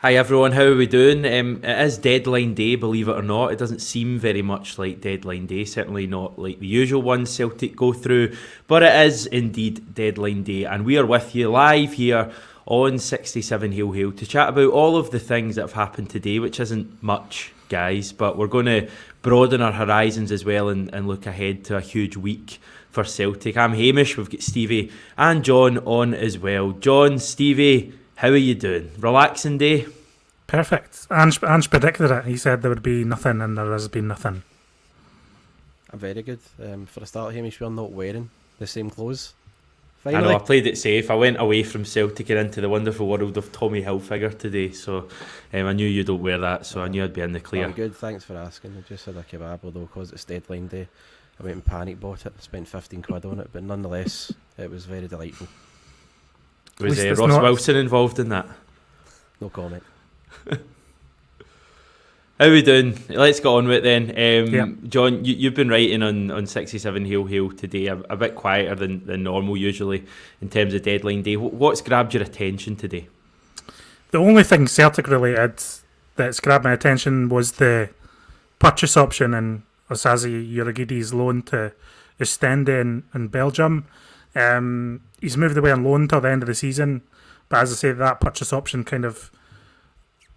Hi everyone, how are we doing? It is deadline day, believe it or not. It doesn't seem very much like deadline day, certainly not like the usual ones Celtic go through, but it is indeed deadline day, and we are with you live here on 67 Hail Hail to chat about all of the things that have happened today, which isn't much, guys, but we're going to broaden our horizons as well and look ahead to a huge week for Celtic. I'm Hamish, we've got Stevie and John on as well. John, Stevie, how are you doing? Relaxing day? Perfect. Ange predicted it. He said there would be nothing, and there has been nothing. I'm very good. For a start, Hamish, we're not wearing the same clothes. Finally. I know, I played it safe. I went away from Celtic and into the wonderful world of Tommy Hilfiger today, so I knew you don't wear that, so I knew I'd be in the clear. I'm good, thanks for asking. I just had a kebab, although because it's deadline day, I went and panic bought it, spent 15 quid on it, but nonetheless, it was very delightful. Was Ross Wilson involved in that? No comment. How are we doing? Let's get on with it then. John, you've been writing on 67 Hail Hail today, a bit quieter than normal usually in terms of deadline day. What's grabbed your attention today? The only thing Celtic related that's grabbed my attention was the purchase option in Osazi Urigidi's loan to Ostende in Belgium. He's moved away on loan till the end of the season, but as I say, that purchase option kind of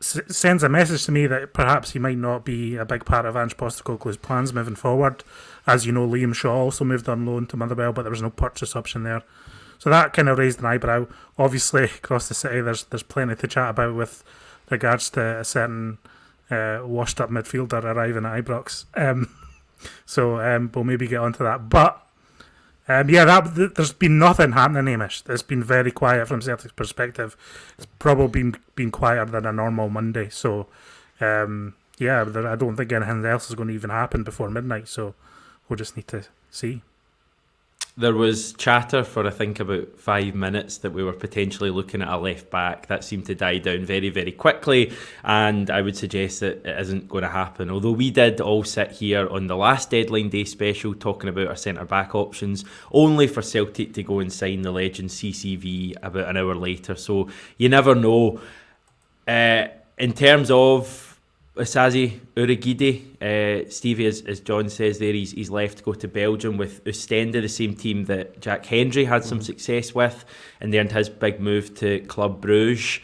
sends a message to me that perhaps he might not be a big part of Ange Postecoglou's plans moving forward. As you know, Liam Shaw also moved on loan to Motherwell, but there was no purchase option there. So that kind of raised an eyebrow. Obviously, across the city, there's plenty to chat about with regards to a certain washed-up midfielder arriving at Ibrox. So we'll maybe get onto that. But there's been nothing happening, Hamish. It's been very quiet from Celtic's perspective. It's probably been quieter than a normal Monday. So, I don't think anything else is going to even happen before midnight. So, we'll just need to see. There was chatter for, I think, about 5 minutes that we were potentially looking at a left back. That seemed to die down very, very quickly, and I would suggest that it isn't going to happen. Although we did all sit here on the last deadline day special talking about our centre-back options, only for Celtic to go and sign the legend CCV about an hour later. So you never know. In terms of Osazi Urhoghide, Stevie, as John says there, he's left to go to Belgium with Ostende, the same team that Jack Hendry had some success with, and then his big move to Club Bruges.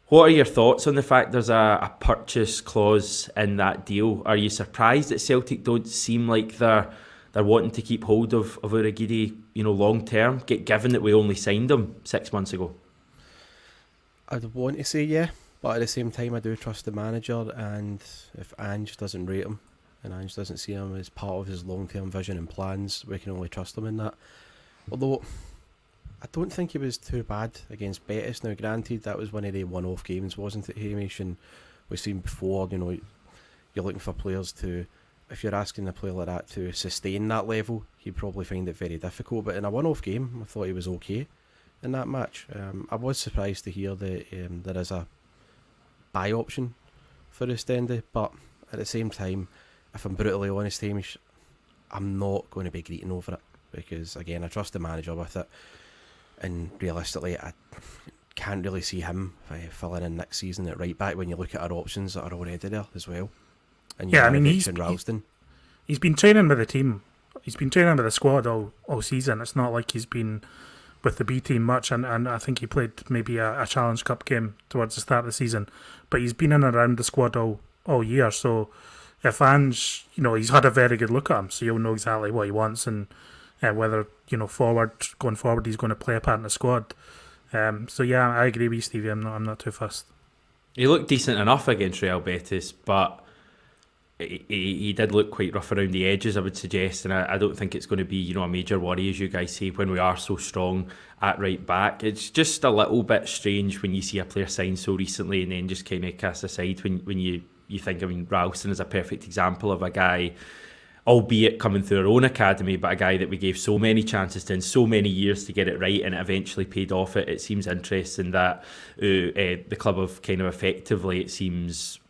What are your thoughts on the fact there's a purchase clause in that deal? Are you surprised that Celtic don't seem like they're wanting to keep hold of Urhoghide, long term, given that we only signed him 6 months ago? I'd want to say yeah. But at the same time, I do trust the manager, and if Ange doesn't rate him and Ange doesn't see him as part of his long-term vision and plans, we can only trust him in that. Although, I don't think he was too bad against Betis. Now, granted, that was one of the one-off games, wasn't it, Hamish? And we've seen before, you're looking for players to, if you're asking a player like that to sustain that level, he'd probably find it very difficult. But in a one-off game, I thought he was okay in that match. I was surprised to hear that there is a buy option for Ostende, but at the same time, if I'm brutally honest, Hamish, I'm not going to be greeting over it, because again, I trust the manager with it, and realistically, I can't really see him filling in next season at right back when you look at our options that are already there as well. And he's been training with the team. He's been training with the squad all season. It's not like he's been with the B team much, and I think he played maybe a Challenge Cup game towards the start of the season, but he's been in and around the squad all year. So if Ange, he's had a very good look at him, so you'll know exactly what he wants, and whether going forward he's going to play a part in the squad. So yeah, I agree with you, Stevie. I'm not too fussed. He looked decent enough against Real Betis, but he did look quite rough around the edges, I would suggest, and I don't think it's going to be a major worry, as you guys say, when we are so strong at right back. It's just a little bit strange when you see a player sign so recently and then just kind of cast aside when you think, Ralston is a perfect example of a guy, albeit coming through our own academy, but a guy that we gave so many chances to in so many years to get it right, and it eventually paid off. It seems interesting that the club have kind of effectively, it seems,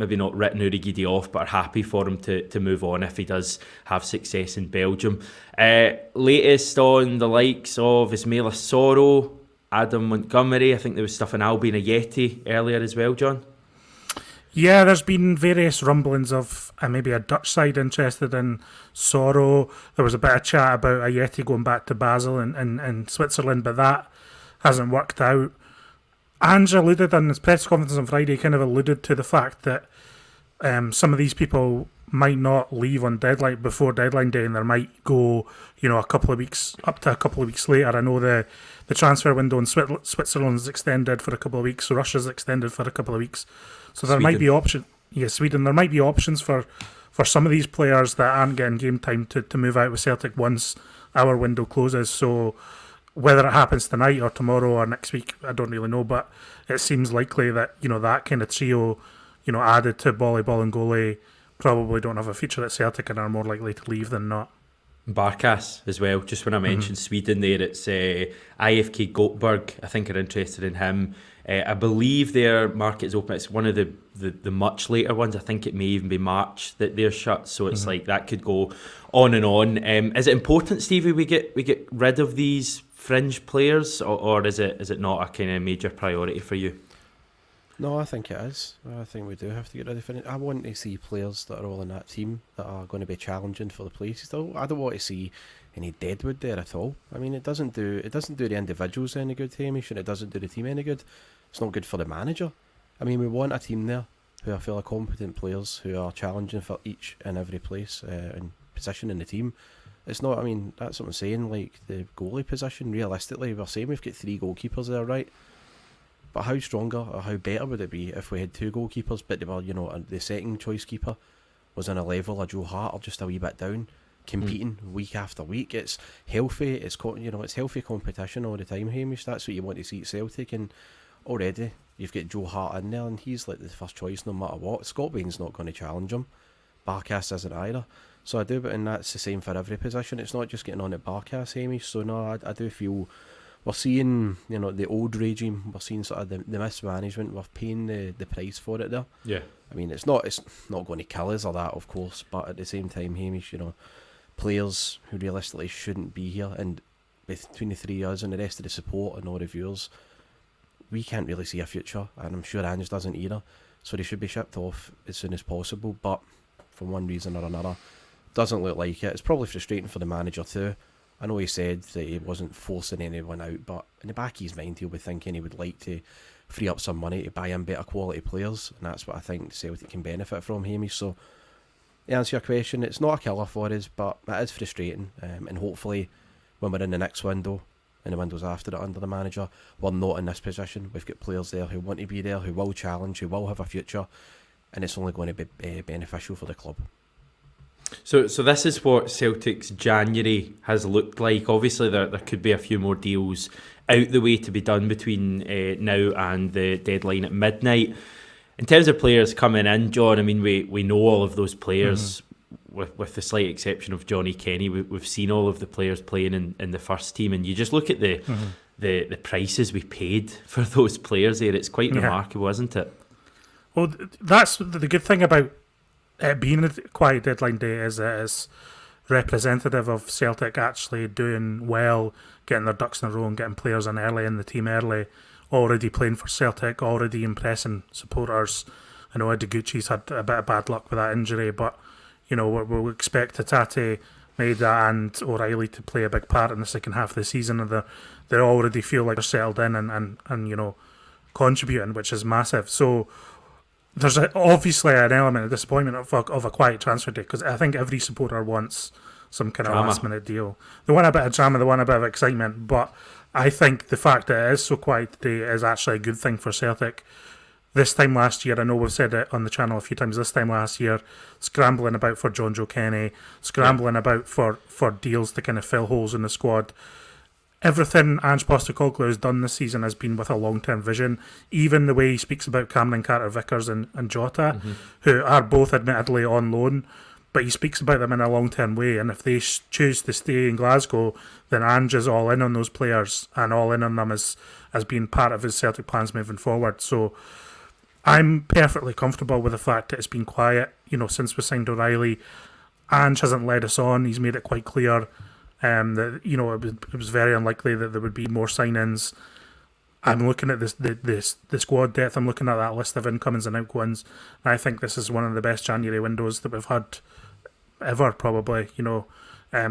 maybe not written Urhoghide off, but are happy for him to move on if he does have success in Belgium. Latest on the likes of Ismaila Soro, Adam Montgomery. I think there was stuff in Albion Ajeti earlier as well, John. Yeah, there's been various rumblings of maybe a Dutch side interested in Soro. There was a bit of chat about Ajeti going back to Basel in Switzerland, but that hasn't worked out. Ange alluded in his press conference on Friday, kind of alluded to the fact that some of these people might not leave on before deadline day, and there might go, a couple of weeks, up to a couple of weeks later. I know the transfer window in Switzerland's extended for a couple of weeks, Russia's extended for a couple of weeks. So there might be Sweden. There might be options for some of these players that aren't getting game time to move out with Celtic once our window closes. So whether it happens tonight or tomorrow or next week, I don't really know. But it seems likely that that kind of trio, added to Bolly, Bolingoli, probably don't have a future at Celtic and are more likely to leave than not. Barkas as well. Just when I mentioned Sweden there, it's IFK Göteborg, I think, are interested in him. I believe their market is open. It's one of the much later ones. I think it may even be March that they're shut. So it's like that could go on and on. Is it important, Stevie, we get rid of these fringe players, or is it not a kind of major priority for you? No, I think it is. I think we do have to get rid of it. I want to see players that are all in that team that are going to be challenging for the places. I don't want to see any deadwood there at all. I mean, it doesn't do the individuals any good, Hamish, and it doesn't do the team any good. It's not good for the manager. I mean, we want a team there who are full of competent players who are challenging for each and every place and position in the team. It's not, I mean, that's what I'm saying, like the goalie position, realistically, we're saying we've got 3 goalkeepers there, right? But how stronger or how better would it be if we had 2 goalkeepers, but they were, the second choice keeper was on a level of Joe Hart or just a wee bit down, competing week after week? It's healthy, it's healthy competition all the time, Hamish. That's what you want to see at Celtic, and already you've got Joe Hart in there, and he's like the first choice no matter what. Scott Bain's not going to challenge him. Barkas isn't either. So I do, but and that's the same for every position. It's not just getting on at Barkas, Hamish. So no, I do feel we're seeing, the old regime, we're seeing sort of the mismanagement, we're paying the price for it there. Yeah. I mean, it's not going to kill us or that, of course, but at the same time, Hamish, players who realistically shouldn't be here, and between the 3 of us and the rest of the support and all the viewers, we can't really see a future, and I'm sure Ange doesn't either, so they should be shipped off as soon as possible, but for one reason or another, doesn't look like it. It's probably frustrating for the manager too. I know he said that he wasn't forcing anyone out, but in the back of his mind he'll be thinking he would like to free up some money to buy in better quality players, and that's what I think Celtic can benefit from, Hamish. So to answer your question, it's not a killer for us, but it is frustrating, and hopefully when we're in the next window and the windows after it under the manager, we're not in this position. We've got players there who want to be there, who will challenge, who will have a future, and it's only going to be beneficial for the club. So this is what Celtic's January has looked like. Obviously, there could be a few more deals out the way to be done between now and the deadline at midnight. In terms of players coming in, John, I mean, we know all of those players, with the slight exception of Johnny Kenny. We've seen all of the players playing in the first team, and you just look at the prices we paid for those players there. It's quite remarkable, isn't it? Well, that's the good thing about it being a quiet deadline day, is it is representative of Celtic actually doing well, getting their ducks in a row and getting players in early in the team early, already playing for Celtic, already impressing supporters. I know Ideguchi's had a bit of bad luck with that injury, but we'll expect Hatate, Maeda and O'Reilly to play a big part in the second half of the season, and they already feel like they're settled in and contributing, which is massive. So there's obviously an element of disappointment of a quiet transfer day, because I think every supporter wants some kind of last minute deal. They want a bit of drama, they want a bit of excitement, but I think the fact that it is so quiet today is actually a good thing for Celtic. This time last year, I know we've said it on the channel a few times, this time last year, scrambling about for John Joe Kenny, scrambling about for deals to kind of fill holes in the squad. Everything Ange Postecoglou has done this season has been with a long-term vision. Even the way he speaks about Cameron Carter-Vickers and Jota, who are both admittedly on loan, but he speaks about them in a long-term way. And if they choose to stay in Glasgow, then Ange is all in on those players and all in on them as being part of his Celtic plans moving forward. So I'm perfectly comfortable with the fact that it's been quiet, since we signed O'Reilly. Ange hasn't led us on. He's made it quite clear that it was very unlikely that there would be more sign-ins. I'm looking at the squad depth. I'm looking at that list of incomings and outgoings. And I think this is one of the best January windows that we've had ever, probably.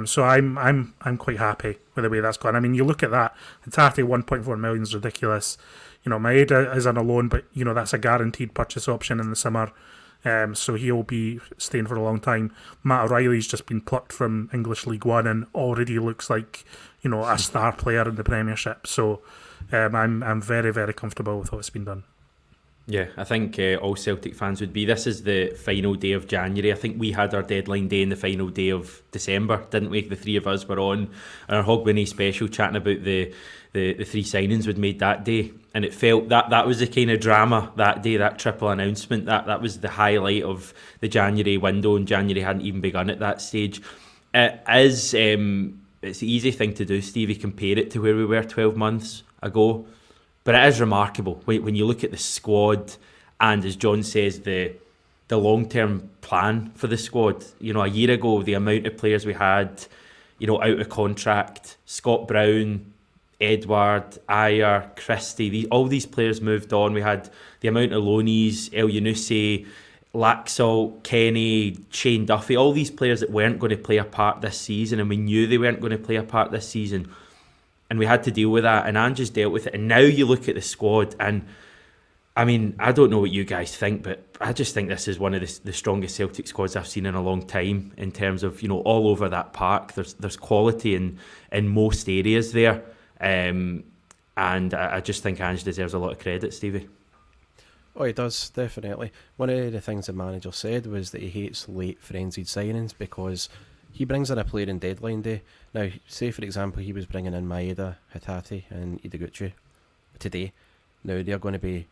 So I'm quite happy with the way that's gone. I mean, you look at that. Hatate 1.4 million is ridiculous. Maeda is on a loan, but that's a guaranteed purchase option in the summer. So he'll be staying for a long time. Matt O'Reilly's just been plucked from English League One and already looks like a star player in the Premiership. So I'm very, very comfortable with what's been done. Yeah, I think all Celtic fans would be. This is the final day of January. I think we had our deadline day in the final day of December, didn't we? The three of us were on our Hogmanay special chatting about the three signings we'd made that day, and it felt that was the kind of drama that day, that triple announcement. That was the highlight of the January window, and January hadn't even begun at that stage. It's the easy thing to do, Stevie, compare it to where we were 12 months ago. But it is remarkable when you look at the squad and, as John says, the long-term plan for the squad. A year ago, the amount of players we had, out of contract, Scott Brown, Edward, Ayer, Christie, all these players moved on. We had the amount of loanees, El Yunusi, Laxalt, Kenny, Shane Duffy, all these players that weren't going to play a part this season, and we knew they weren't going to play a part this season. And we had to deal with that, and Ange's dealt with it. And now you look at the squad, and I mean, I don't know what you guys think, but I just think this is one of the strongest Celtic squads I've seen in a long time in terms of, all over that park. There's quality in most areas there. And I just think Ange deserves a lot of credit, Stevie. Oh, he does, definitely. One of the things the manager said was that he hates late frenzied signings because he brings in a player in deadline day. Now, say for example, he was bringing in Maeda, Hatate and Ideguchi today. Now, they're going to be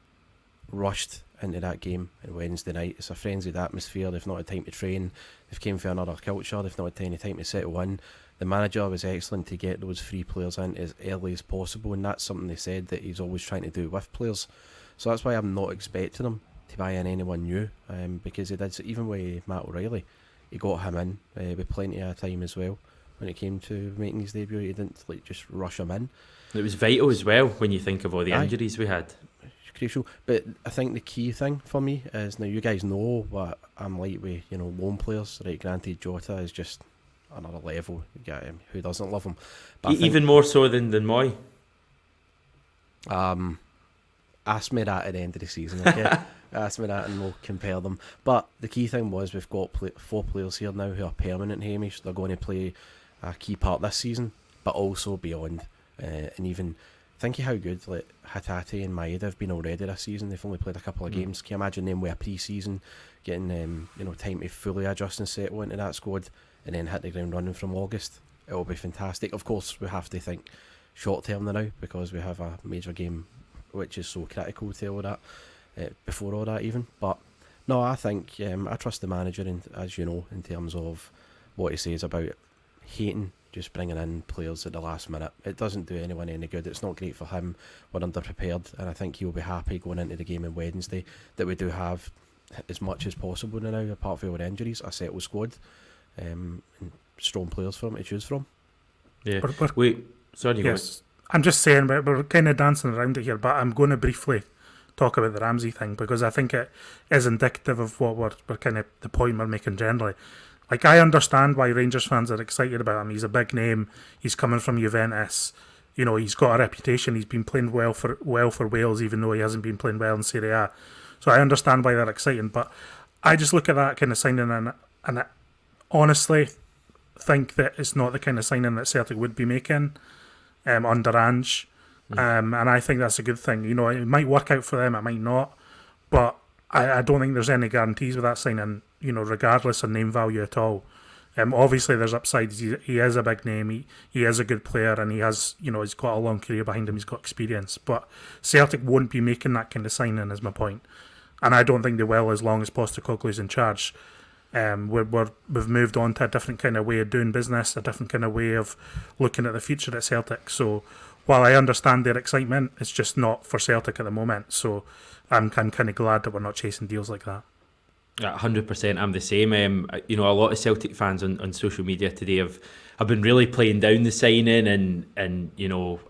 rushed into that game on Wednesday night. It's a frenzied atmosphere. They've not had time to train. They've came for another culture. They've not had any time to settle in. The manager was excellent to get those free players in as early as possible, and that's something they said that he's always trying to do with players. So that's why I'm not expecting him to buy in anyone new, because he did, even with Matt O'Reilly, he got him in with plenty of time as well. When it came to making his debut, he didn't just rush him in. It was vital as well when you think of all the injuries we had. Crucial. But I think the key thing for me is, now you guys know what I'm like with loan players, right? Granted, Jota is just another level. You get him. Who doesn't love him? But even more so than Moy. Ask me that at the end of the season, okay? Ask me that and we'll compare them. But the key thing was we've got 4 players here now who are permanent, Hamish. They're going to play a key part this season, but also beyond. And even think of how good Hatate and Maeda have been already this season. They've only played a couple of games. Can you imagine them with a pre-season, getting time to fully adjust and settle into that squad, and then hit the ground running from August? It will be fantastic. Of course, we have to think short term now because we have a major game which is so critical to all that, before all that even. But no, I think I trust the manager, in, as you know, in terms of what he says about hating just bringing in players at the last minute. It doesn't do anyone any good. It's not great for him. We're underprepared, and I think he'll be happy going into the game on Wednesday that we do have as much as possible now, apart from our injuries, a settled squad, and strong players for him to choose from. Yeah. Sorry, yes. I'm just saying, we're kind of dancing around it here, but I'm going to briefly talk about the Ramsey thing because I think it is indicative of what we're kind of the point we're making generally. Like, I understand why Rangers fans are excited about him. He's a big name. He's coming from Juventus. He's got a reputation. He's been playing well for Wales, even though he hasn't been playing well in Serie A. So I understand why they're excited, but I just look at that kind of signing and I honestly think that it's not the kind of signing that Celtic would be making under Ange. And I think that's a good thing. It might work out for them, it might not, but I don't think there's any guarantees with that signing, regardless of name value at all. Obviously there's upsides. He is a big name, he is a good player, and he has, he's got a long career behind him, he's got experience, but Celtic won't be making that kind of signing, is my point. And I don't think they will as long as Postecoglou's in charge. We've moved on to a different kind of way of doing business, a different kind of way of looking at the future at Celtic. So while I understand their excitement, it's just not for Celtic at the moment. So I'm kind of glad that we're not chasing deals like that. 100%, I'm the same. A lot of Celtic fans on social media today have been really playing down the signing, and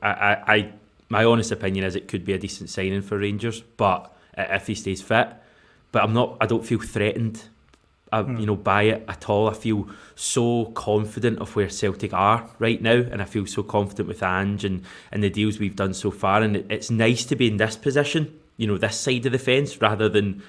I my honest opinion is it could be a decent signing for Rangers, but if he stays fit. But I don't feel threatened, by it at all. I feel so confident of where Celtic are right now, and I feel so confident with Ange and the deals we've done so far. And it's nice to be in this position, this side of the fence, rather than,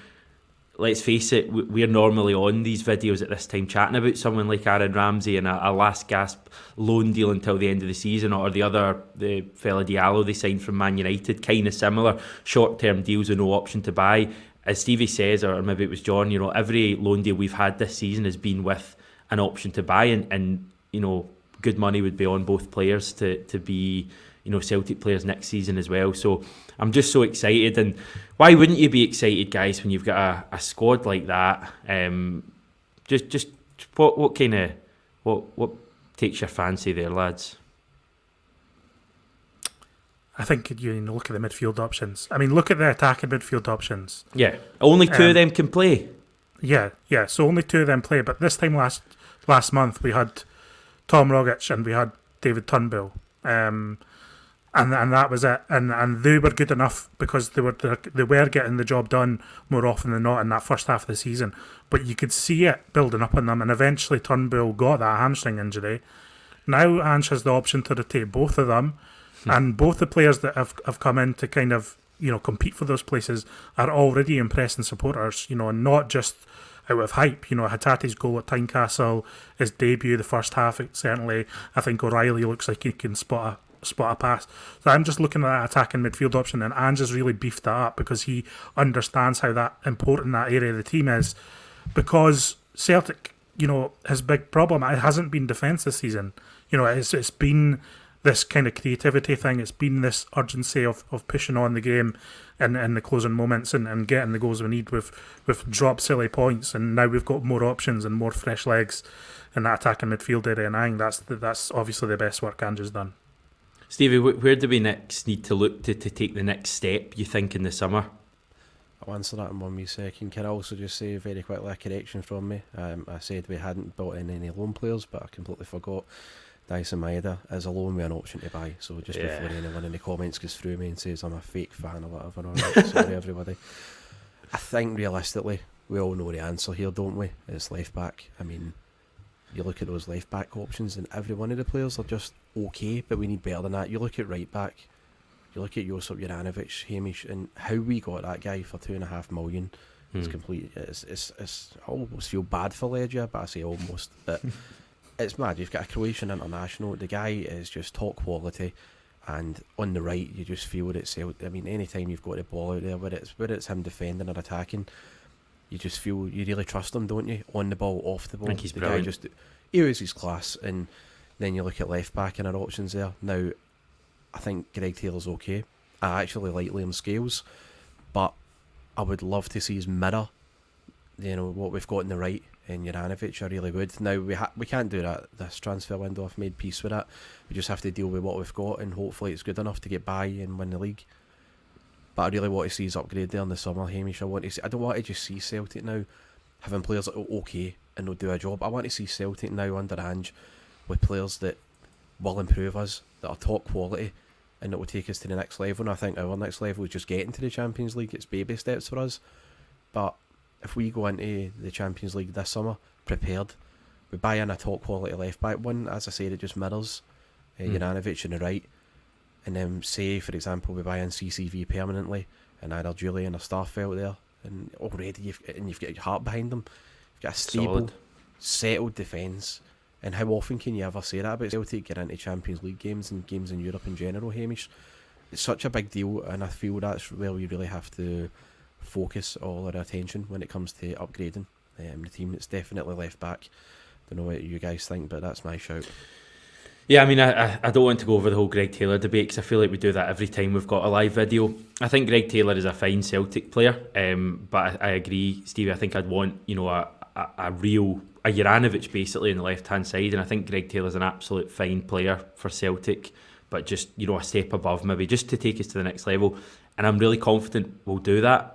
let's face it, we're normally on these videos at this time chatting about someone like Aaron Ramsey and a last gasp loan deal until the end of the season, or the fella Diallo they signed from Man United, kind of similar, short-term deals with no option to buy. As Stevie says, or maybe it was John, every loan deal we've had this season has been with an option to buy, and good money would be on both players to be Celtic players next season as well. So I'm just so excited, and why wouldn't you be excited, guys, when you've got a squad like that? Just what kind of what takes your fancy there, lads? I think you look at the midfield options. I mean, look at the attacking midfield options. Yeah, only two of them can play. Yeah. So only two of them play. But this time last month we had Tom Rogic and we had David Turnbull. And that was it, and they were good enough because they were getting the job done more often than not in that first half of the season. But you could see it building up on them, and eventually Turnbull got that hamstring injury. Now Ange has the option to rotate both of them, and both the players that have come in to kind of compete for those places are already impressing supporters. And not just out of hype. Hatate's goal at Tynecastle, his debut, the first half, certainly. I think O'Reilly looks like he can spot a pass. So I'm just looking at that attacking midfield option, and Ange has really beefed that up because he understands how that important that area of the team is. Because Celtic, his big problem, it hasn't been defence this season. It's been this kind of creativity thing. It's been this urgency of pushing on the game in the closing moments and getting the goals we need with drop silly points. And now we've got more options and more fresh legs in that attacking midfield area, and I think that's obviously the best work Ange has done. Stevie, where do we next need to look to take the next step, you think, in the summer? I'll answer that in 1 wee second. Can I also just say very quickly a correction from me? I said we hadn't bought in any loan players, but I completely forgot. Dyson Maeda is a loan with an option to buy, so just before anyone in the comments goes through me and says I'm a fake fan or whatever, alright, sorry everybody. I think realistically, we all know the answer here, don't we? It's left back. I mean, you look at those left back options and every one of the players are just okay, but we need better than that. You look at right back, you look at Josip Juranovic, Hamish, and how we got that guy for $2.5 million. It's complete. It's I almost feel bad for Legia, but I say almost. But it's mad. You've got a Croatian international. The guy is just top quality, and on the right, you just feel it. I mean, anytime you've got the ball out there, whether it's him defending or attacking, you just feel you really trust him, don't you? On the ball, off the ball. I think he's the brilliant. guy just he was his class, and then you look at left back and our options there. Now, I think Greg Taylor's okay. I actually like Liam Scales, but I would love to see his mirror. What we've got in the right and Juranovic, I really would. Now we can't do that this transfer window. I've made peace with that. We just have to deal with what we've got, and hopefully it's good enough to get by and win the league. But I really want to see his upgrade there in the summer, Hamish. I don't want to just see Celtic now having players that are okay and they'll do a job. I want to see Celtic now under Ange with players that will improve us, that are top quality, and that will take us to the next level. And I think our next level is just getting to the Champions League. It's baby steps for us. But if we go into the Champions League this summer prepared, we buy in a top quality left back one, as I said, it just mirrors Juranovic on the right, and then say, for example, we buy in CCV permanently and either Julian or Starfelt there, and already you've got your heart behind them. You've got a stable, settled defence. And how often can you ever say that about Celtic get into Champions League games and games in Europe in general, Hamish? It's such a big deal, and I feel that's where we really have to focus all our attention when it comes to upgrading the team. It's definitely left back. Don't know what you guys think, but that's my shout. Yeah, I mean, I don't want to go over the whole Greg Taylor debate because I feel like we do that every time we've got a live video. I think Greg Taylor is a fine Celtic player, but I agree, Stevie. I think I'd want a real Juranovic basically on the left hand side, and I think Greg Taylor's an absolute fine player for Celtic, but just a step above maybe, just to take us to the next level. And I'm really confident we'll do that.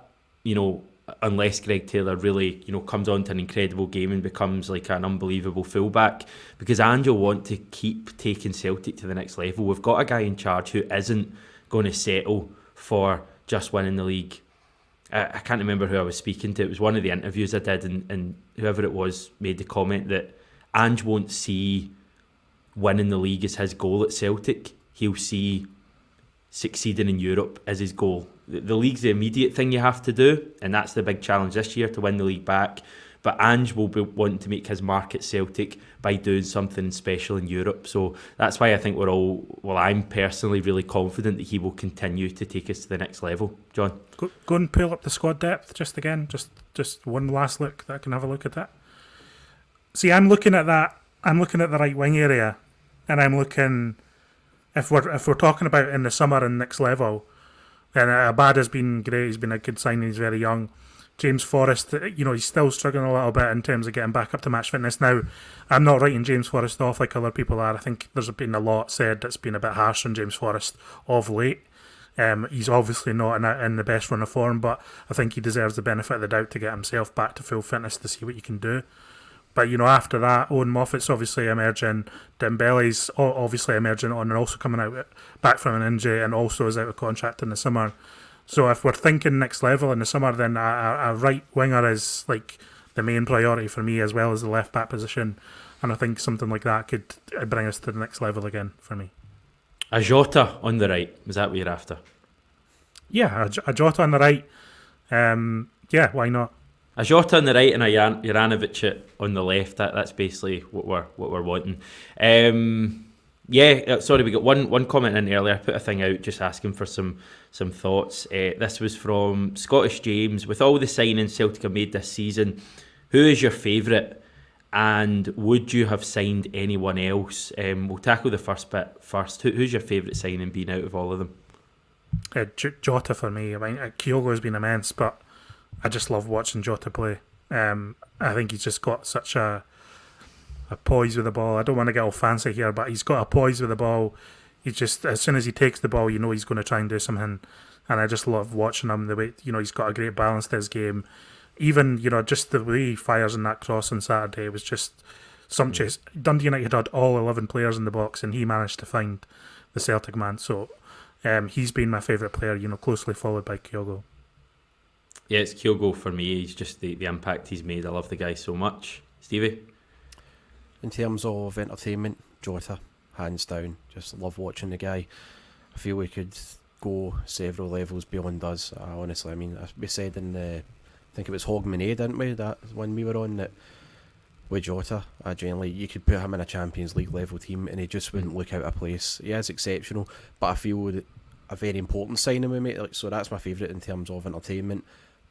Unless Greg Taylor really, comes on to an incredible game and becomes like an unbelievable fullback, because Ange will want to keep taking Celtic to the next level. We've got a guy in charge who isn't going to settle for just winning the league. I can't remember who I was speaking to. It was one of the interviews I did, and whoever it was made the comment that Ange won't see winning the league as his goal at Celtic. He'll see succeeding in Europe as his goal. The league's the immediate thing you have to do, and that's the big challenge this year, to win the league back. But Ange will be wanting to make his mark at Celtic by doing something special in Europe. So that's why I think I'm personally really confident that he will continue to take us to the next level. John? Go and pull up the squad depth just again. Just one last look that I can have a look at that. See, I'm looking at that. I'm looking at the right wing area, and I'm looking, if we're talking about in the summer and next level, then Abad has been great. He's been a good signing. He's very young. James Forrest, he's still struggling a little bit in terms of getting back up to match fitness. Now, I'm not writing James Forrest off like other people are. I think there's been a lot said that's been a bit harsh on James Forrest of late. He's obviously not in the best run of form, but I think he deserves the benefit of the doubt to get himself back to full fitness to see what he can do. But, after that, Owen Moffat's obviously emerging. Dembele's obviously emerging on and also coming out back from an injury and also is out of contract in the summer. So if we're thinking next level in the summer, then a right winger is like the main priority for me, as well as the left back position. And I think something like that could bring us to the next level again for me. A Jota on the right, is that what you're after? Yeah, a Jota on the right. Yeah, why not? A Jota on the right and a Juranovic on the left. That's basically what we're wanting. Sorry, we got one comment in earlier. I put a thing out just asking for some thoughts. This was from Scottish James. With all the signings Celtic have made this season, who is your favourite, and would you have signed anyone else? We'll tackle the first bit first. Who's your favourite signing been out of all of them? Jota for me. I mean, Kyogo has been immense, but I just love watching Jota play. I think he's just got such a poise with the ball. I don't want to get all fancy here, but he's got a poise with the ball. He's just, as soon as he takes the ball, he's going to try and do something. And I just love watching him. The way, he's got a great balance to his game. Even, just the way he fires in that cross on Saturday was just sumptuous. Dundee United had all 11 players in the box, and he managed to find the Celtic man. So he's been my favourite player, closely followed by Kyogo. Yeah, it's Kyogo for me. He's just the impact he's made. I love the guy so much. Stevie? In terms of entertainment, Jota, hands down. Just love watching the guy. I feel we could go several levels beyond us. Honestly, we said in I think it was Hogmanay, didn't we? That one we were on, that with Jota, genuinely, you could put him in a Champions League level team and he just wouldn't look out of place. He is exceptional, but I feel that a very important signing we made. So that's my favourite in terms of entertainment.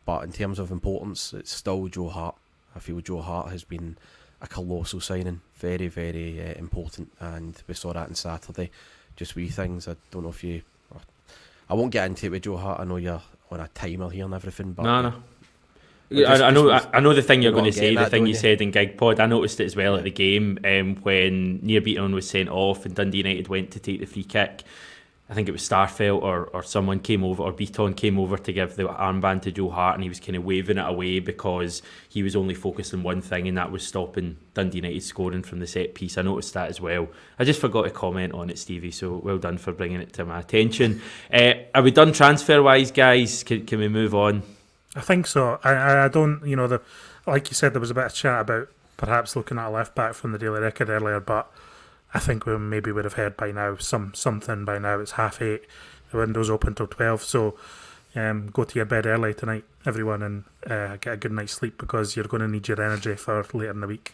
But in terms of importance, it's still Joe Hart. I feel Joe Hart has been a colossal signing, very, very important, and we saw that on Saturday. Just wee things. I don't know if you. I won't get into it with Joe Hart. I know you're on a timer here and everything, but no. I know the thing you're going to say. The thing you said in Gig Pod. I noticed it as well at the game when Nearbeaton was sent off and Dundee United went to take the free kick. I think it was Starfelt or someone came over, or Beaton came over to give the armband to Joe Hart, and he was kind of waving it away because he was only focused on one thing, and that was stopping Dundee United scoring from the set piece. I noticed that as well. I just forgot to comment on it, Stevie, so well done for bringing it to my attention. Are we done transfer-wise, guys? Can we move on? I think so. I don't, like you said, there was a bit of chat about perhaps looking at a left-back from the Daily Record earlier, but I think we maybe would have heard by now, something by now. It's 8:30. The window's open till 12. So go to your bed early tonight, everyone, and get a good night's sleep, because you're going to need your energy for later in the week.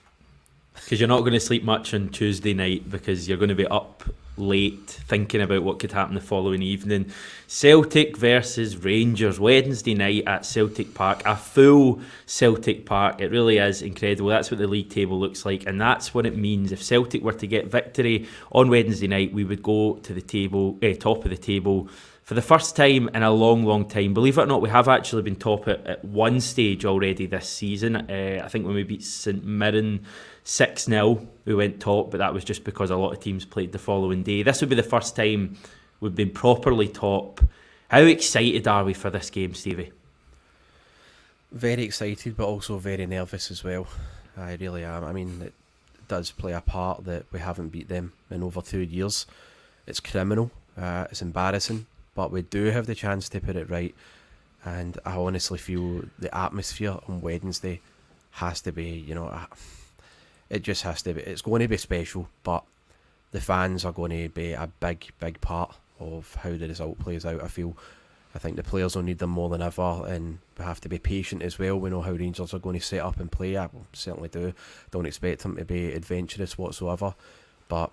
Because you're not going to sleep much on Tuesday night, because you're going to be up late thinking about what could happen the following evening. Celtic versus Rangers, Wednesday night at Celtic Park. A full Celtic Park. It really is incredible. That's what the league table looks like, and that's what it means. If Celtic were to get victory on Wednesday night, we would go to the table, top of the table for the first time in a long, long time. Believe it or not, we have actually been top at one stage already this season. I think when we beat St Mirren 6-0, we went top, but that was just because a lot of teams played the following day. This would be the first time we've been properly top. How excited are we for this game, Stevie? Very excited, but also very nervous as well. I really am. It does play a part that we haven't beat them in over 2 years. It's criminal. It's embarrassing. but we do have the chance to put it right. And I honestly feel the atmosphere on Wednesday has to be, it just has to be. It's going to be special, but the fans are going to be a big part of how the result plays out. I think the players will need them more than ever, and we have to be patient as well. We know how Rangers are going to set up and play. I certainly do. Don't expect them to be adventurous whatsoever, but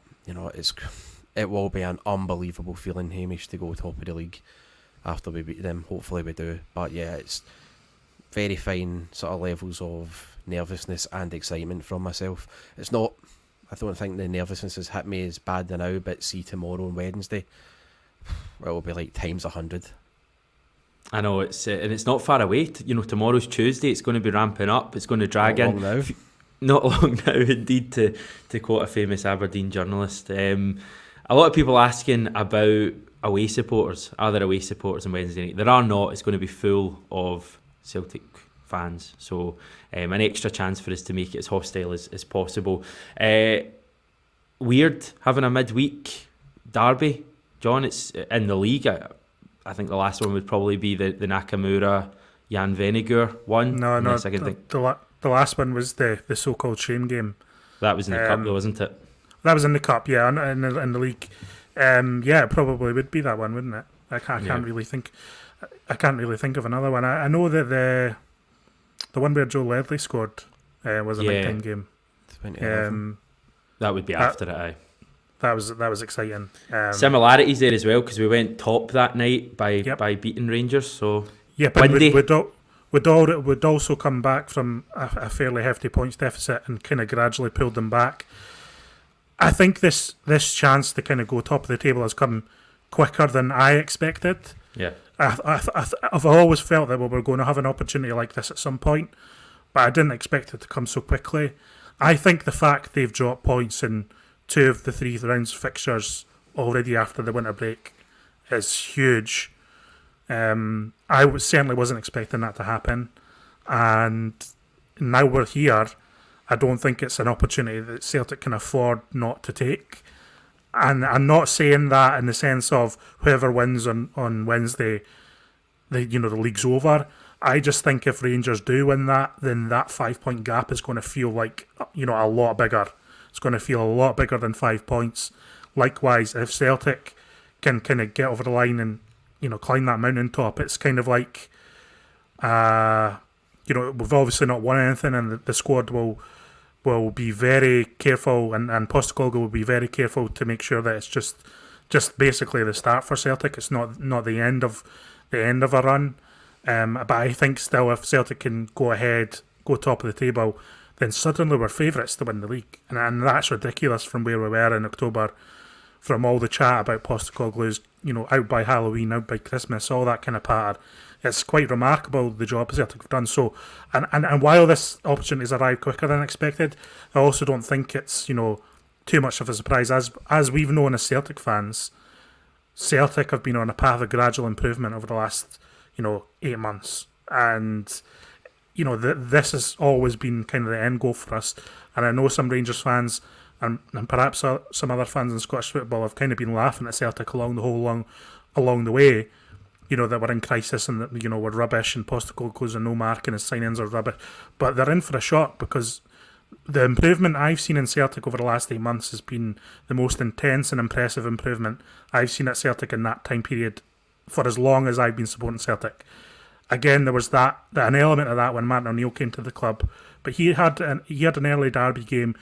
it will be an unbelievable feeling, Hamish, to go top of the league after we beat them. Hopefully we do. But yeah, it's very fine sort of levels of nervousness and excitement from myself. It's not, I don't think the nervousness has hit me as bad now, but see tomorrow and Wednesday, it will be like times 100. I know, it's not far away. Tomorrow's Tuesday. It's going to be ramping up. It's going to drag in. Not long now, indeed, to quote a famous Aberdeen journalist. A lot of people asking about away supporters. Are there away supporters on Wednesday night? There are not. It's going to be full of Celtic fans. So an extra chance for us to make it as hostile as possible. Weird having a midweek derby, John. It's in the league. I think the last one would probably be the Nakamura Jan Vennegoor one. No. The last one was the so-called shame game. That was in the cup, though, wasn't it? That was in the cup, yeah, in the league. It probably would be that one, wouldn't it? I can't really think of another one. I know that the one where Joe Ledley scored was a nighttime game. That would be after it, aye. That was exciting. Similarities there as well, because we went top that night by beating Rangers. So yeah, but we'd also come back from a fairly hefty points deficit and kind of gradually pulled them back. I think this chance to kind of go top of the table has come quicker than I expected. Yeah, I've always felt that we were going to have an opportunity like this at some point, but I didn't expect it to come so quickly. I think the fact they've dropped points in 2 of the 3 rounds fixtures already after the winter break is huge. I certainly wasn't expecting that to happen, and now we're here. I don't think it's an opportunity that Celtic can afford not to take. And I'm not saying that in the sense of whoever wins on Wednesday, the league's over. I just think if Rangers do win that, then that 5-point gap is going to feel like a lot bigger. It's going to feel a lot bigger than 5 points. Likewise, if Celtic can kind of get over the line and climb that mountaintop, it's kind of like we've obviously not won anything, and the squad will be very careful, and Postecoglou will be very careful to make sure that it's just basically the start for Celtic. It's not the end of a run. But I think still, if Celtic can go ahead, go top of the table, then suddenly we're favourites to win the league, and that's ridiculous from where we were in October, from all the chat about Postecoglou's out by Halloween, out by Christmas, all that kind of patter. It's quite remarkable the job Celtic have done. So, and while this opportunity has arrived quicker than expected, I also don't think it's too much of a surprise. As we've known as Celtic fans, Celtic have been on a path of gradual improvement over the last 8 months, and this has always been kind of the end goal for us. And I know some Rangers fans and perhaps some other fans in Scottish football have kind of been laughing at Celtic along the way. That we're in crisis and that we're rubbish, and Postecoglou's a no mark and his signings are rubbish. But they're in for a shock, because the improvement I've seen in Celtic over the last 8 months has been the most intense and impressive improvement I've seen at Celtic in that time period for as long as I've been supporting Celtic. Again, there was an element of that when Martin O'Neill came to the club, but he had an early derby game.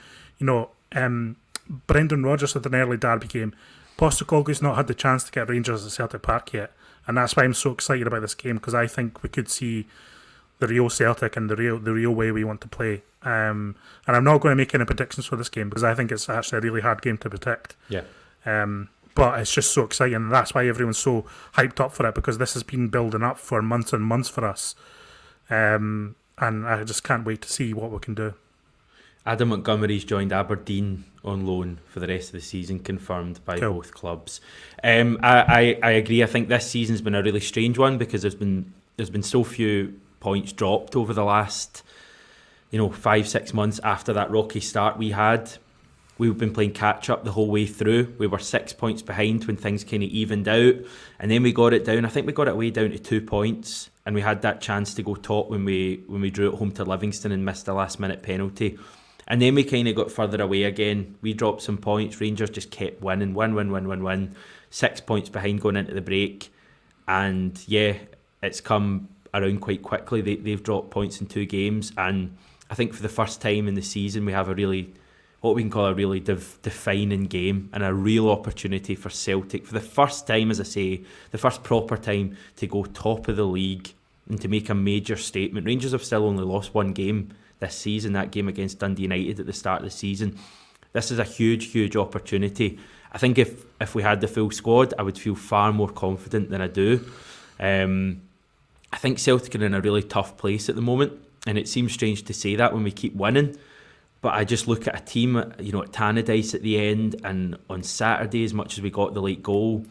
Brendan Rodgers had an early derby game. Postecoglou's not had the chance to get Rangers at Celtic Park yet, and that's why I'm so excited about this game, because I think we could see the real Celtic and the real way we want to play. And I'm not going to make any predictions for this game, because I think it's actually a really hard game to predict. Yeah. But it's just so exciting. That's why everyone's so hyped up for it, because this has been building up for months and months for us. And I just can't wait to see what we can do. Adam Montgomery's joined Aberdeen on loan for the rest of the season, confirmed by both clubs. I agree. I think this season's been a really strange one, because there's been so few points dropped over the last 5-6 months after that rocky start we had. we've been playing catch up the whole way through. We were 6 points behind when things kind of evened out, and then we got it down. I think we got it way down to 2 points, and we had that chance to go top when we drew at home to Livingston and missed a last minute penalty. And then we kind of got further away again. We dropped some points. Rangers just kept winning, win. 6 points behind going into the break, and yeah, it's come around quite quickly. They've dropped points in 2 games, and I think for the first time in the season we have a really, what we can call a really defining game and a real opportunity for Celtic for the first time, as I say, the first proper time to go top of the league and to make a major statement. Rangers have still only lost 1 game this season, that game against Dundee United at the start of the season. This is a huge opportunity. I think if we had the full squad, I would feel far more confident than I do. I think Celtic are in a really tough place at the moment, and it seems strange to say that when we keep winning. But I just look at a team, at Tannadice at the end, and on Saturday, as much as we got the late goal,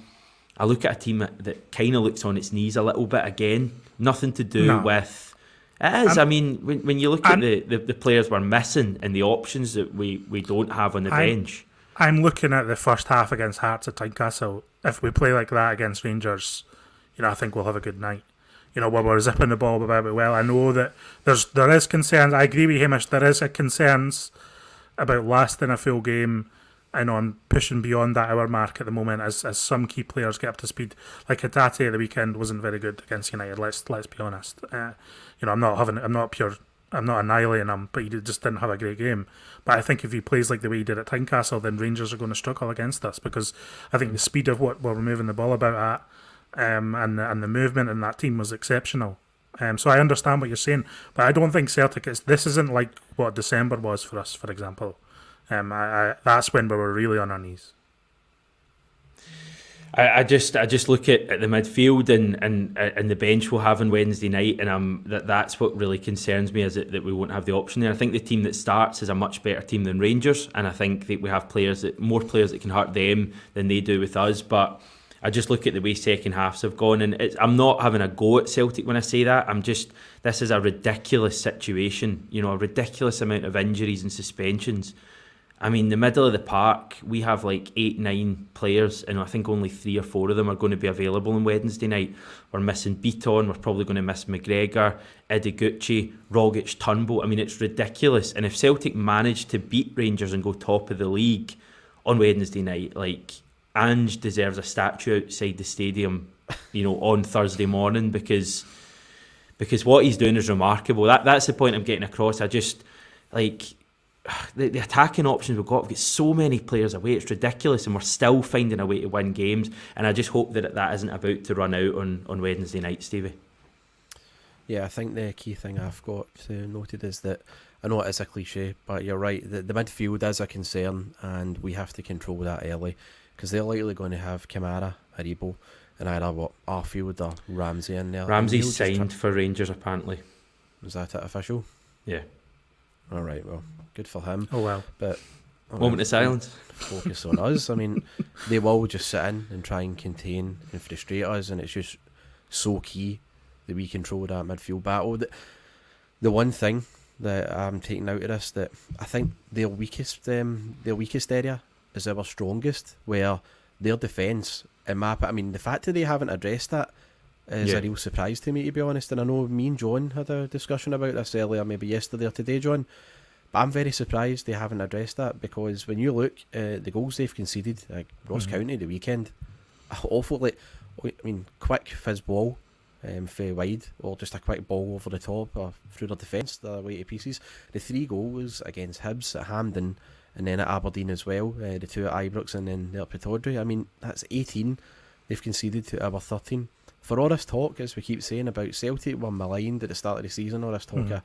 I look at a team that kind of looks on its knees a little bit again. Nothing to do with... It is. When you look at the players we're missing and the options that we don't have on the bench. I'm looking at the first half against Hearts at Tynecastle. If we play like that against Rangers, I think we'll have a good night. Where we're zipping the ball about it well. I know that there is concerns. I agree with Hamish. There is concerns about lasting a full game and on pushing beyond that hour mark at the moment as some key players get up to speed. Like Hatate at the weekend wasn't very good against United. Let's be honest. I'm not annihilating him, but he just didn't have a great game. But I think if he plays like the way he did at Tynecastle, then Rangers are going to struggle against us, because I think the speed of what we're moving the ball about at, and the movement in that team was exceptional. So I understand what you're saying, but I don't think Celtic this isn't like what December was for us, for example. That's when we were really on our knees. I just look at the midfield and the bench we'll have on Wednesday night, and that's what really concerns me, is that we won't have the option there. I think the team that starts is a much better team than Rangers, and I think that we have more players that can hurt them than they do with us. But I just look at the way second halves have gone, and I'm not having a go at Celtic when I say that. This is a ridiculous situation, a ridiculous amount of injuries and suspensions. I mean, the middle of the park, we have like 8-9 players, and I think only 3 or 4 of them are going to be available on Wednesday night. We're missing Beaton, we're probably going to miss McGregor, Ideguchi, Rogic, Turnbull. I mean, it's ridiculous. And if Celtic manage to beat Rangers and go top of the league on Wednesday night, like, Ange deserves a statue outside the stadium, on Thursday morning, because what he's doing is remarkable. That's the point I'm getting across. I just, like... The attacking options we've got so many players away, it's ridiculous, and we're still finding a way to win games, and I just hope that isn't about to run out on Wednesday night, Stevie. Yeah, I think the key thing I've got noted is that, I know it is a cliche, but you're right, the midfield is a concern, and we have to control that early, because they're likely going to have Kamara, Aribo, and either Arfield or Ramsey in there. Ramsey's signed for Rangers, apparently. Is that it official? Yeah. Alright, well, good for him. Oh well. But moment of silence. Focus on us. I mean, they will just sit in and try and contain and frustrate us, and it's just so key that we control that midfield battle. The one thing that I'm taking out of this, that I think their weakest area is our strongest, where their defence, I mean, the fact that they haven't addressed that is a real surprise to me, to be honest. And I know me and John had a discussion about this earlier, maybe yesterday or today, John. But I'm very surprised they haven't addressed that, because when you look at the goals they've conceded, like Ross County the weekend, awful, quick fizz ball for wide, or just a quick ball over the top or through their defence, they're away to pieces. The 3 goals against Hibs at Hampden, and then at Aberdeen as well, the 2 at Ibrox and then there at Pittodrie. I mean, that's 18 they've conceded to our 13. For all this talk, as we keep saying, about Celtic were maligned at the start of the season, all this talk of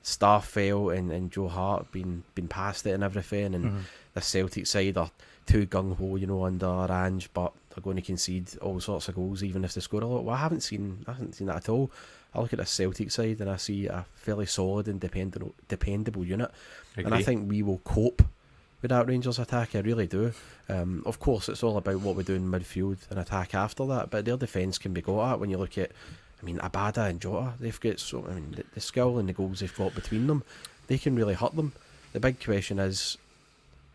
Starfelt and Joe Hart being past it and everything, and the Celtic side are too gung-ho, under Ange, but they're going to concede all sorts of goals even if they score a lot. Well, I haven't seen that at all. I look at the Celtic side and I see a fairly solid and dependable unit. And I think we will cope with that Rangers attack, I really do. Of course, it's all about what we do in midfield and attack after that, but their defence can be got at when you look at, Abada and Jota. They've got the skill and the goals they've got between them, they can really hurt them. The big question is,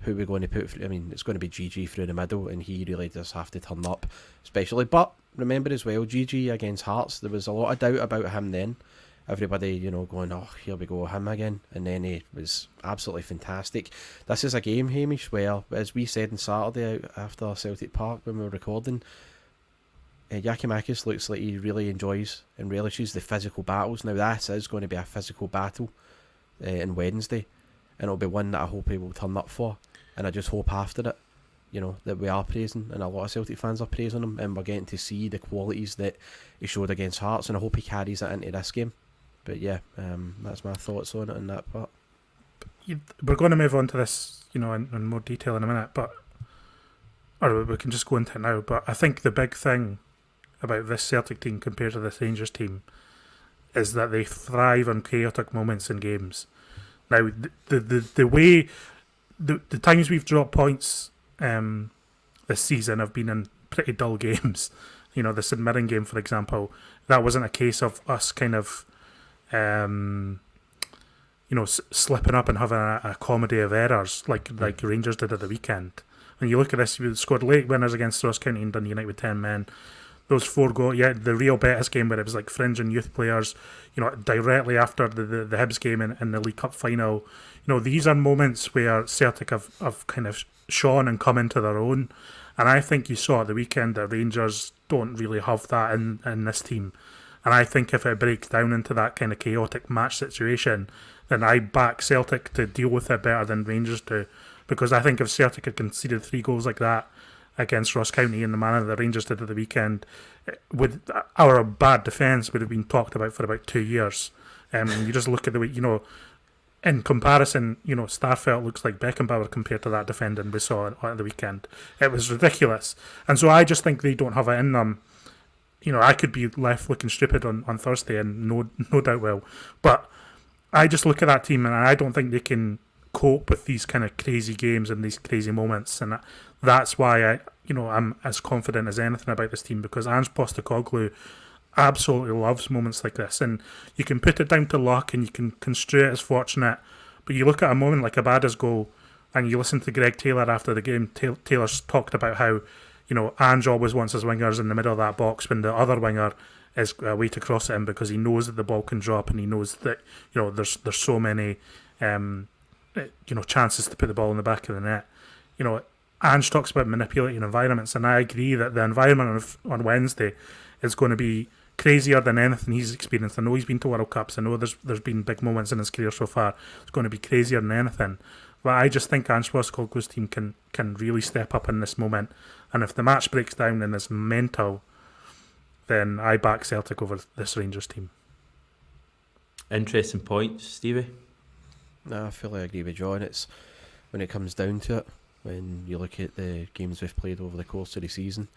who we're going to put through. I mean, it's going to be GG through the middle, and he really does have to turn up, especially. But remember as well, GG against Hearts, there was a lot of doubt about him then. Everybody, going, oh, here we go, him again. And then he was absolutely fantastic. This is a game, Hamish, where, as we said on Saturday after Celtic Park when we were recording, Yakimakis looks like he really enjoys and relishes the physical battles. Now, this is going to be a physical battle on Wednesday, and it'll be one that I hope he will turn up for. And I just hope after it, that we are praising, and a lot of Celtic fans are praising him, and we're getting to see the qualities that he showed against Hearts, and I hope he carries it into this game. But yeah, that's my thoughts on it in that part. We're going to move on to this, in more detail in a minute, or we can just go into it now. But I think the big thing about this Celtic team compared to this Rangers team is that they thrive on chaotic moments in games. Now, the way the times we've dropped points this season have been in pretty dull games. The St Mirren game, for example, that wasn't a case of us kind of slipping up and having a comedy of errors like Rangers did at the weekend. When you look at this, we scored late winners against Ross County and Dundee United with 10 men. Those 4 goals, the Real Betis game where it was like fringe and youth players, directly after the Hibs game in the League Cup final. These are moments where Celtic have kind of shone and come into their own. And I think you saw at the weekend that Rangers don't really have that in this team. And I think if it breaks down into that kind of chaotic match situation, then I back Celtic to deal with it better than Rangers do. Because I think if Celtic had conceded 3 goals like that against Ross County in the manner that Rangers did at the weekend, our bad defence would have been talked about for about 2 years. You just look at the way, in comparison, Starfelt looks like Beckenbauer compared to that defending we saw at the weekend. It was ridiculous. And so I just think they don't have it in them. I could be left looking stupid on Thursday, and no doubt will. But I just look at that team, and I don't think they can cope with these kind of crazy games and these crazy moments. And that's why I'm as confident as anything about this team, because Ange Postecoglou absolutely loves moments like this. And you can put it down to luck, and you can construe it as fortunate. But you look at a moment like Abada's goal, and you listen to Greg Taylor after the game. Taylor's talked about how Ange always wants his wingers in the middle of that box when the other winger is a way to cross it in, because he knows that the ball can drop, and he knows that there's so many chances to put the ball in the back of the net. Ange talks about manipulating environments, and I agree that the environment on Wednesday is going to be crazier than anything he's experienced. I know he's been to World Cups. I know there's been big moments in his career so far. It's going to be crazier than anything. But I just think Ange Postecoglou's team can really step up in this moment. And if the match breaks down and is mental, then I back Celtic over this Rangers team. Interesting points, Stevie. No, I fully agree with John. It's when it comes down to it, when you look at the games we've played over the course of the season,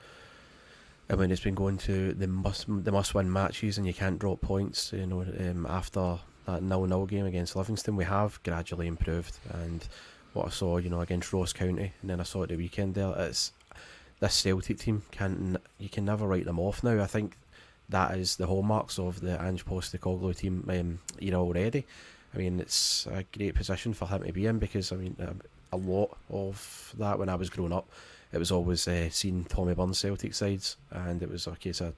and when it's been going to the must-win matches, and you can't drop points. After that 0-0 game against Livingston, we have gradually improved. And what I saw, against Ross County, and then I saw at the weekend there, it's this Celtic team you can never write them off now. I think that is the hallmarks of the Ange Postecoglou team already. I mean, it's a great position for him to be in, because a lot of that when I was growing up, it was always seeing Tommy Burns Celtic sides, and it was a case of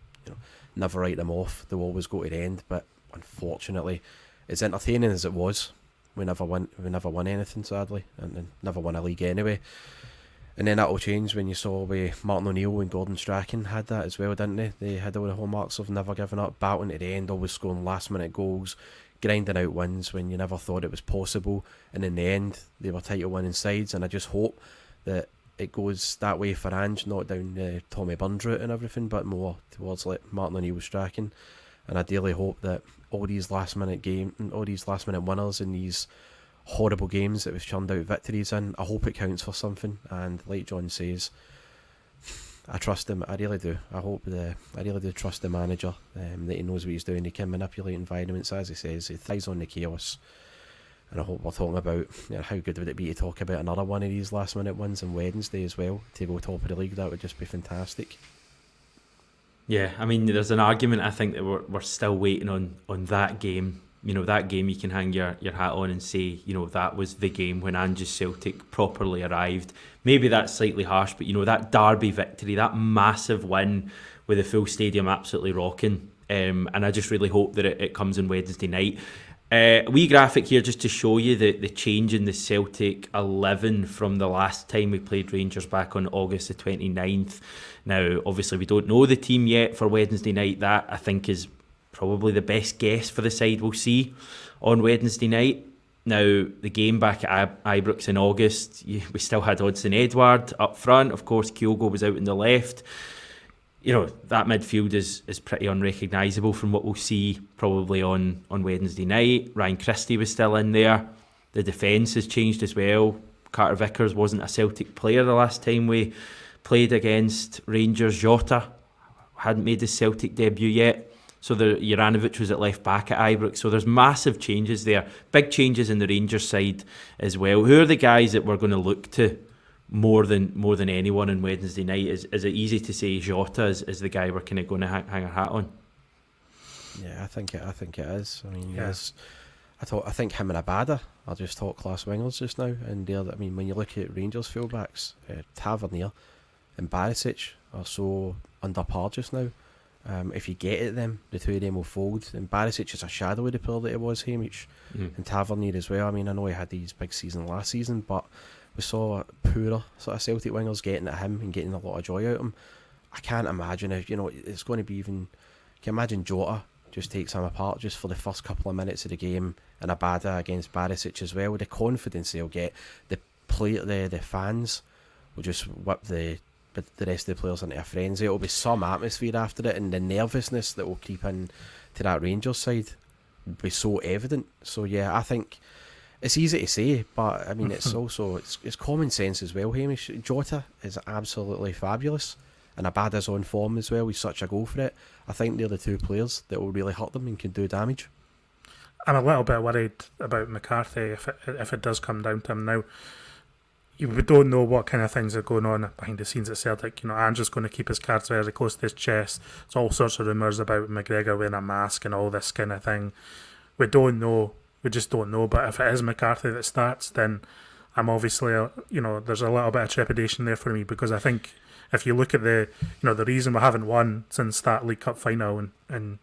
never write them off. They'll always go to the end. But unfortunately, as entertaining as it was, we never won anything, sadly, and never won a league anyway. And then that'll change when you saw with Martin O'Neill and Gordon Strachan had that as well, didn't they? They had all the hallmarks of never giving up, battling to the end, always scoring last minute goals, grinding out wins when you never thought it was possible. And in the end, they were title winning sides. And I just hope that it goes that way for Ange, not down Tommy Burns route and everything, but more towards like Martin O'Neill Strachan. And I dearly hope that all these last minute winners in these horrible games that we've churned out victories in, I hope it counts for something. And like John says, I trust him. I really do. I really do trust the manager, that he knows what he's doing. He can manipulate environments, as he says. He thrives on the chaos. And I hope we're talking about how good would it be to talk about another one of these last minute wins on Wednesday as well, to go top of the league. That would just be fantastic. Yeah, there's an argument, I think, that we're still waiting on that game that game you can hang your hat on and say, that was the game when Ange's Celtic properly arrived. Maybe that's slightly harsh, but that derby victory, that massive win with the full stadium absolutely rocking. And I just really hope that it comes on Wednesday night. Wee graphic here just to show you the change in the Celtic 11 from the last time we played Rangers back on August the 29th. Now, obviously, we don't know the team yet for Wednesday night. That, I think, is probably the best guess for the side we'll see on Wednesday night. Now, the game back at Ibrox in August, we still had Odsonne Edouard up front. Of course, Kyogo was out on the left. That midfield is pretty unrecognisable from what we'll see probably on Wednesday night. Ryan Christie was still in there. The defence has changed as well. Carter Vickers wasn't a Celtic player the last time we played against Rangers. Jota hadn't made his Celtic debut yet. So Juranovic was at left back at Ibrox. So there's massive changes there. Big changes in the Rangers side as well. Who are the guys that we're going to look to more than anyone on Wednesday night? Is it easy to say Jota is the guy we're kind of going to hang our hat on? Yeah, I think it is. I mean, Yeah. I think him and Abada are just top class wingers just now. And when you look at Rangers fullbacks, Tavernier and Barisic are so under par just now. If you get at them, the two of them will fold. And Barisic is a shadow of the player that it was, Hamish, and Tavernier as well. I mean, I know he had his big season last season, but we saw poorer sort of Celtic wingers getting at him and getting a lot of joy out of him. I can't imagine if it's going to be even. Can you imagine Jota just takes him apart just for the first couple of minutes of the game, and Abada against Barisic as well. With the confidence they'll get, the fans will just whip the rest of the players into a frenzy. It'll be some atmosphere after it, and the nervousness that will creep in to that Rangers side will be so evident. So yeah, I think it's easy to say, but I mean it's also it's common sense as well. Hamish, Jota is absolutely fabulous, and Abada's on form as well. He's such a go for it. I think they're the two players that will really hurt them and can do damage. I'm a little bit worried about McCarthy if it does come down to him now. We don't know what kind of things are going on behind the scenes at Celtic. Andrew's going to keep his cards very close to his chest. There's all sorts of rumours about McGregor wearing a mask and all this kind of thing. We don't know. We just don't know. But if it is McCarthy that starts, then I'm obviously, there's a little bit of trepidation there for me, because I think if you look at the reason we haven't won since that League Cup final and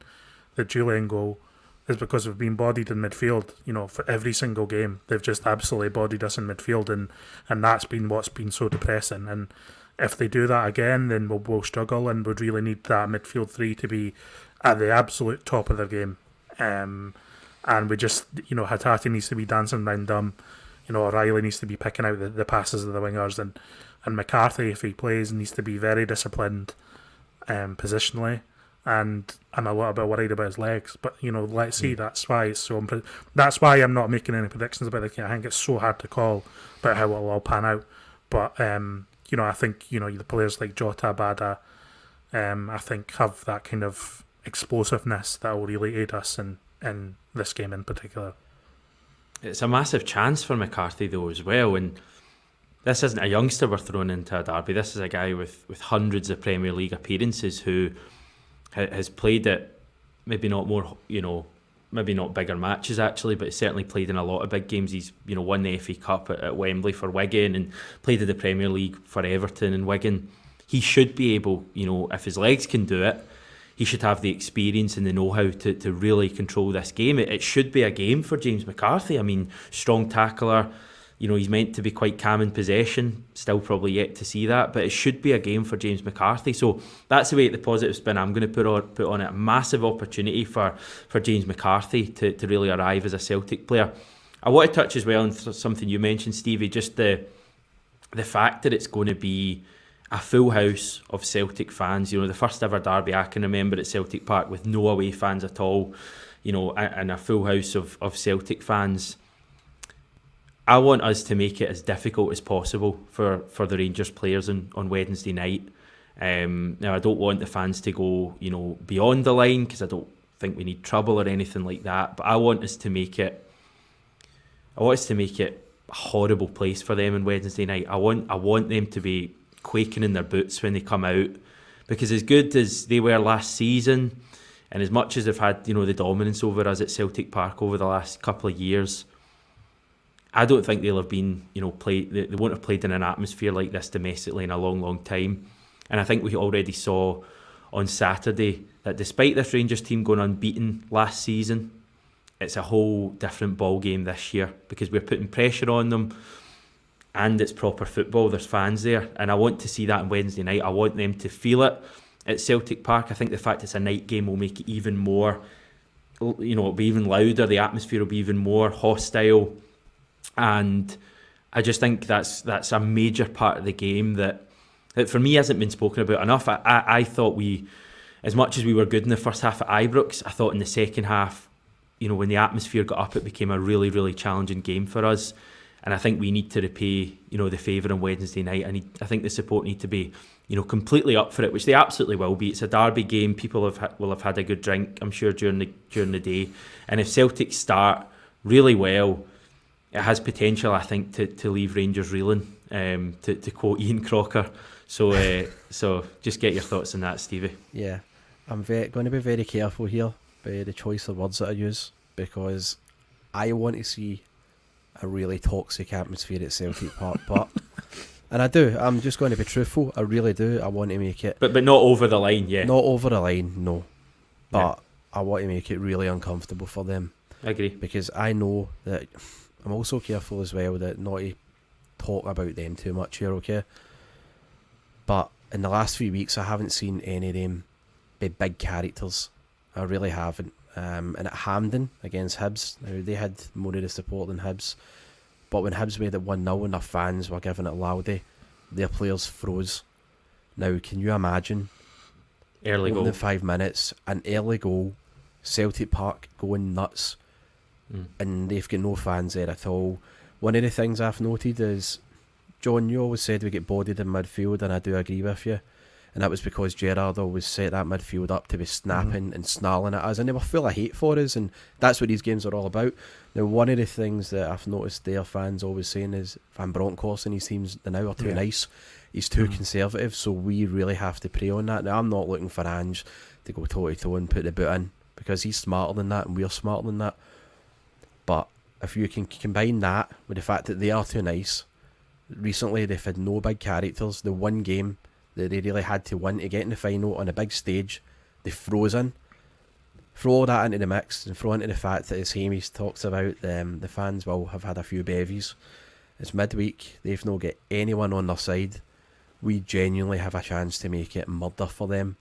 the Julian goal is because we've been bodied in midfield. For every single game, they've just absolutely bodied us in midfield, and that's been what's been so depressing. And if they do that again, then we'll struggle, and we'd really need that midfield three to be at the absolute top of their game. And we just, Hatate needs to be dancing round dumb. O'Reilly needs to be picking out the passes of the wingers, and McCarthy, if he plays, needs to be very disciplined positionally. And I'm a little bit worried about his legs, but let's see. That's why it's so. That's why I'm not making any predictions about it. I think it's so hard to call about how it'll all pan out. But I think the players like Jota, Abada, I think have that kind of explosiveness that will really aid us in this game in particular. It's a massive chance for McCarthy though as well, and this isn't a youngster we're throwing into a derby. This is a guy with hundreds of Premier League appearances who has played at maybe not bigger matches actually, but certainly played in a lot of big games. He's won the FA Cup at Wembley for Wigan and played in the Premier League for Everton and Wigan. He should be able, if his legs can do it, he should have the experience and the know-how to really control this game. It should be a game for James McCarthy. I mean, strong tackler. He's meant to be quite calm in possession. Still probably yet to see that, but it should be a game for James McCarthy. So that's the way the positive spin I'm going to put on it. A massive opportunity for James McCarthy to really arrive as a Celtic player. I want to touch as well on something you mentioned, Stevie, just the fact that it's going to be a full house of Celtic fans. The first ever derby I can remember at Celtic Park with no away fans at all, and a full house of Celtic fans. I want us to make it as difficult as possible for the Rangers players on Wednesday night. Now, I don't want the fans to go, beyond the line, because I don't think we need trouble or anything like that. But I want us to make it a horrible place for them on Wednesday night. I want them to be quaking in their boots when they come out, because as good as they were last season, And as much as they've had, the dominance over us at Celtic Park over the last couple of years, I don't think they'll have been, they won't have played in an atmosphere like this domestically in a long, long time. And I think we already saw on Saturday that despite this Rangers team going unbeaten last season, it's a whole different ball game this year because we're putting pressure on them and it's proper football. There's fans there, and I want to see that on Wednesday night. I want them to feel it at Celtic Park. I think the fact it's a night game will make it even more, it'll be even louder. The atmosphere will be even more hostile. And I just think that's a major part of the game that for me hasn't been spoken about enough. I thought we, as much as we were good in the first half at Ibrox, I thought in the second half, when the atmosphere got up, it became a really, really challenging game for us. And I think we need to repay, the favour on Wednesday night. I think the support need to be, completely up for it, which they absolutely will be. It's a derby game. People will have had a good drink, I'm sure, during the day. And if Celtic start really well, it has potential, I think, to leave Rangers reeling, to quote Ian Crocker. So just get your thoughts on that, Stevie. Yeah, I'm going to be very careful here by the choice of words that I use, because I want to see a really toxic atmosphere at Celtic Park, and I do. I'm just going to be truthful. I really do. I want to make it, but not over the line, yeah. Not over the line, no. But I want to make it really uncomfortable for them. I agree, because I know that I'm also careful as well that not to talk about them too much here, okay? But in the last few weeks, I haven't seen any of them be big characters. I really haven't. And at Hampden against Hibs, now they had more of the support than Hibs, but when Hibs made it 1-0 and their fans were giving it loudy, their players froze. Now, can you imagine early goal, in 5 minutes, an early goal, Celtic Park going nuts, and they've got no fans there at all? One of the things I've noted is, John, you always said we get bodied in midfield, and I do agree with you. And that was because Gerrard always set that midfield up to be snapping and snarling at us, and they were full of hate for us, and that's what these games are all about. Now, one of the things that I've noticed their fans always saying is Van Bronckhorst and his teams now are too nice. He's too conservative, so we really have to prey on that. Now, I'm not looking for Ange to go toe-to-toe and put the boot in, because he's smarter than that and we're smarter than that. But if you can combine that with the fact that they are too nice, recently they've had no big characters. The one game that they really had to win to get in the final on a big stage, they froze in. Throw all that into the mix and throw into the fact that, as Hamish talks about, the fans will have had a few bevies. It's midweek, they've not got anyone on their side. We genuinely have a chance to make it murder for them,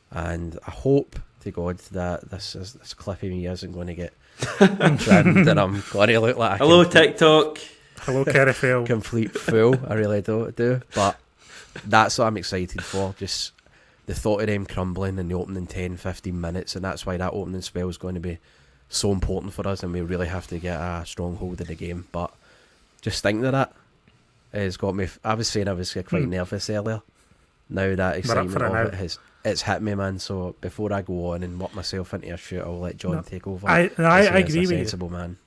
and I hope to God that this clip of me isn't going to get trimmed and I'm going to look like hello TikTok, hello Kerryfield, complete fool. I really do, but that's what I'm excited for. Just the thought of them crumbling in the opening 10-15 minutes, and that's why that opening spell is going to be so important for us, and we really have to get a strong hold of the game. But just thinking of that has got me. I was saying I was quite nervous earlier. Now that excitement of it it's hit me, man. So before I go on and work myself into a shoot, I'll let John take over. I agree with sensible you. Man.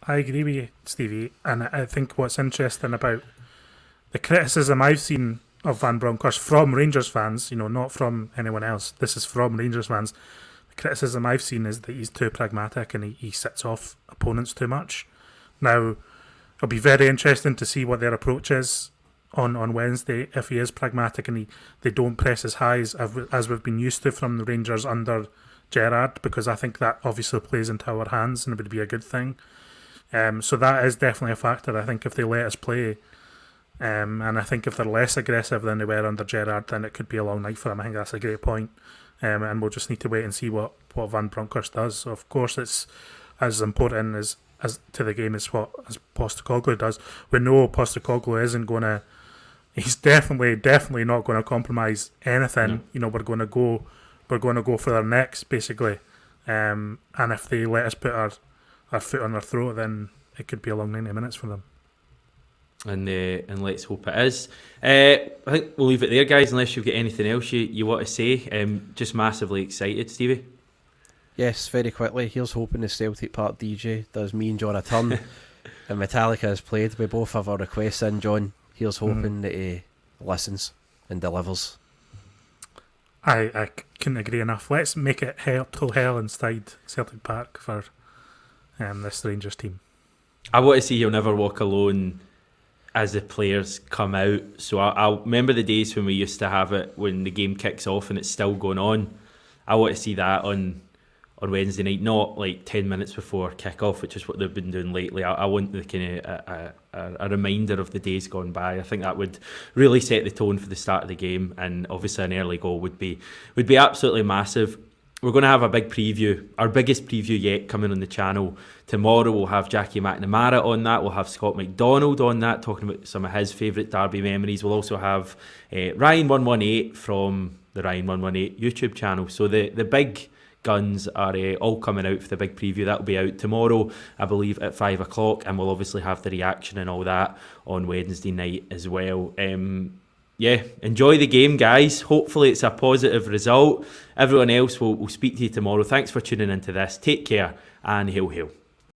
I agree with you, Stevie, and I think what's interesting about the criticism I've seen of Van Bronckhorst from Rangers fans, not from anyone else. This is from Rangers fans. The criticism I've seen is that he's too pragmatic and he sits off opponents too much. Now, it'll be very interesting to see what their approach is on Wednesday, if he is pragmatic and they don't press as high as we've been used to from the Rangers under Gerrard, because I think that obviously plays into our hands and it would be a good thing. So that is definitely a factor. I think if they let us play, and I think if they're less aggressive than they were under Gerrard, then it could be a long night for them. I think that's a great point. And we'll just need to wait and see what Van Bronckhorst does. So of course it's as important as to the game as Postecoglou does. We know Postecoglou isn't going to. He's definitely not going to compromise anything. No. We're going to go for their necks basically. And if they let us put our foot on their throat, then it could be a long 90 minutes for them. And let's hope it is. I think we'll leave it there, guys, unless you've got anything else you want to say. Just massively excited, Stevie. Yes, very quickly. Here's hoping the Celtic Park DJ does me and John a turn and Metallica has played. We both have our requests in, John. Here's hoping that he listens and delivers. I couldn't agree enough. Let's make it hell till hell inside Celtic Park for this Rangers team. I want to see You'll Never Walk Alone as the players come out. So I'll remember the days when we used to have it when the game kicks off and it's still going on. I want to see that on Wednesday night, not like 10 minutes before kick-off, which is what they've been doing lately. I want the kind of a reminder of the days gone by. I think that would really set the tone for the start of the game, and obviously an early goal would be absolutely massive. We're going to have a big preview, our biggest preview yet, coming on the channel tomorrow. We'll have Jackie McNamara on that. We'll have Scott McDonald on that, talking about some of his favourite derby memories. We'll also have Ryan118 from the Ryan118 YouTube channel. So the big guns are all coming out for the big preview. That'll be out tomorrow, I believe, at 5 o'clock, and we'll obviously have the reaction and all that on Wednesday night as well. Enjoy the game, guys. Hopefully it's a positive result. Everyone else will speak to you tomorrow. Thanks for tuning into this. Take care, and hail hail.